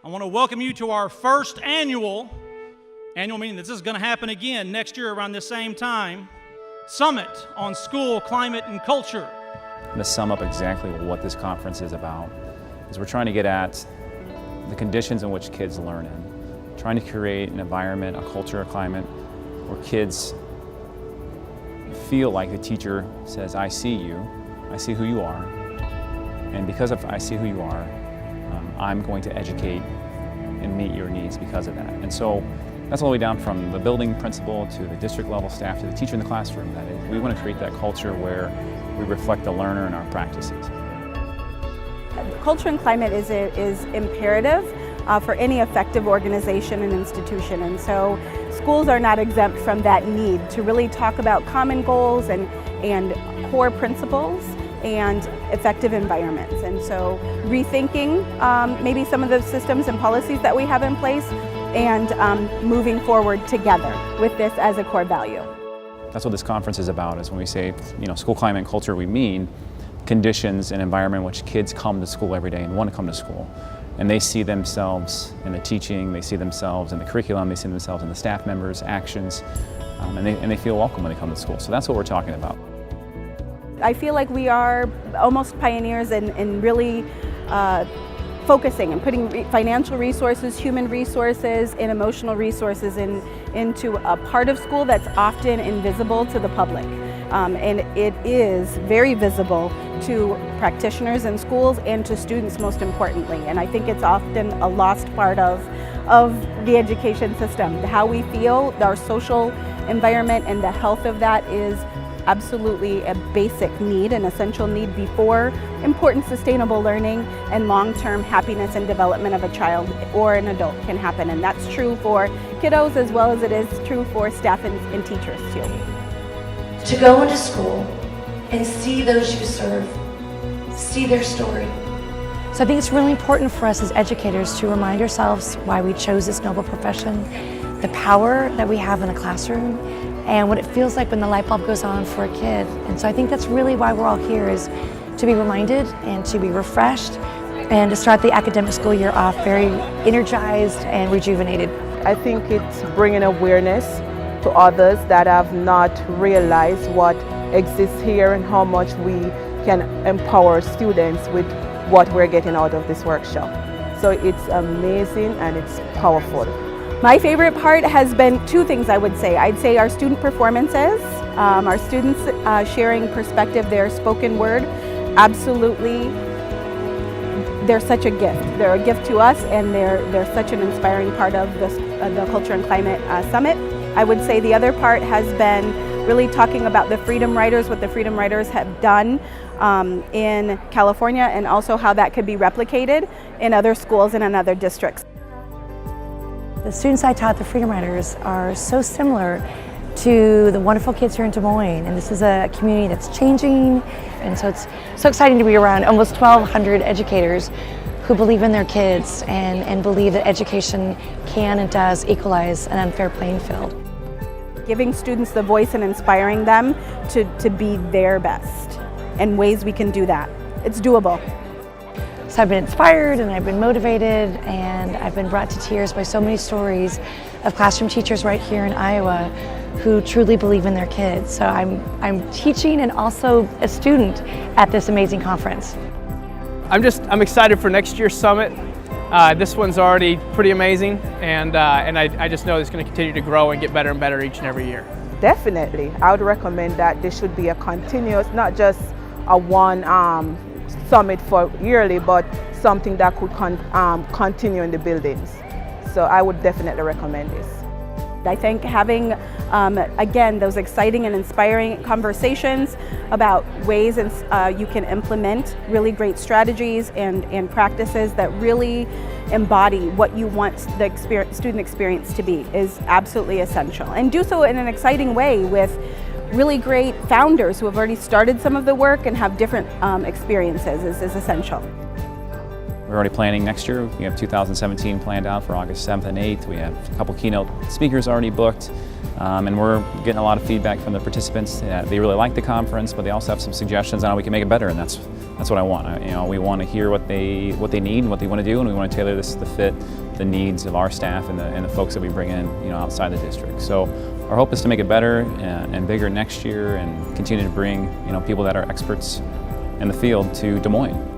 I want to welcome you to our first annual meeting. This is going to happen again next year around the same time, Summit on School Climate and Culture. I'm going to sum up exactly what this conference is about, is we're trying to get at the conditions in which kids learn in, trying to create an environment, a culture, a climate where kids feel like the teacher says, I see you, I see who you are, and because of I see who you are, I'm going to educate and meet your needs because of that. And so that's all the way down from the building principal to the district level staff to the teacher in the classroom. That is, we want to create that culture where we reflect the learner in our practices. Culture and climate is imperative for any effective organization and institution, and so schools are not exempt from that need to really talk about common goals and core principles and effective environments. And so rethinking maybe some of the systems and policies that we have in place and moving forward together with this as a core value. That's what this conference is about, is when we say, school climate and culture, we mean conditions and environment in which kids come to school every day and want to come to school. And they see themselves in the teaching, they see themselves in the curriculum, they see themselves in the staff members' actions, and they feel welcome when they come to school. So that's what we're talking about. I feel like we are almost pioneers in really focusing and putting financial resources, human resources, and emotional resources into a part of school that's often invisible to the public. And it is very visible to practitioners in schools and to students, most importantly. And I think it's often a lost part of the education system. How we feel, our social environment, and the health of that is absolutely a basic need, an essential need before important sustainable learning and long-term happiness and development of a child or an adult can happen. And that's true for kiddos as well as it is true for staff and teachers too. To go into school and see those you serve, see their story. So I think it's really important for us as educators to remind ourselves why we chose this noble profession, the power that we have in a classroom, and what it feels like when the light bulb goes on for a kid. And so I think that's really why we're all here, is to be reminded and to be refreshed and to start the academic school year off very energized and rejuvenated. I think it's bringing awareness to others that have not realized what exists here and how much we can empower students with what we're getting out of this workshop. So it's amazing and it's powerful. My favorite part has been two things, I would say. I'd say our student performances, our students sharing perspective, their spoken word, absolutely, they're such a gift. They're a gift to us, and they're such an inspiring part of the Culture and Climate Summit. I would say the other part has been really talking about the Freedom Riders, what the Freedom Riders have done in California, and also how that could be replicated in other schools and in other districts. The students I taught, the Freedom Riders, are so similar to the wonderful kids here in Des Moines, and this is a community that's changing, and so it's so exciting to be around almost 1,200 educators who believe in their kids and believe that education can and does equalize an unfair playing field. Giving students the voice and inspiring them to be their best, and ways we can do that. It's doable. So I've been inspired and I've been motivated and I've been brought to tears by so many stories of classroom teachers right here in Iowa who truly believe in their kids. So I'm teaching and also a student at this amazing conference. I'm excited for next year's summit. This one's already pretty amazing, and I just know it's going to continue to grow and get better and better each and every year. Definitely, I would recommend that there should be a continuous, not just a one summit for yearly, but something that could continue in the buildings. So I would definitely recommend this. I think having, again, those exciting and inspiring conversations about ways you can implement really great strategies and practices that really embody what you want the student experience to be is absolutely essential. And do so in an exciting way with really great founders who have already started some of the work and have different experiences is essential. We're already planning next year. We have 2017 planned out for August 7th and 8th. We have a couple keynote speakers already booked. And we're getting a lot of feedback from the participants. They really like the conference, but they also have some suggestions on how we can make it better, and that's what I want. We want to hear what they need and what they want to do, and we want to tailor this to fit the needs of our staff and the folks that we bring in, outside the district. So our hope is to make it better and bigger next year, and continue to bring, people that are experts in the field to Des Moines.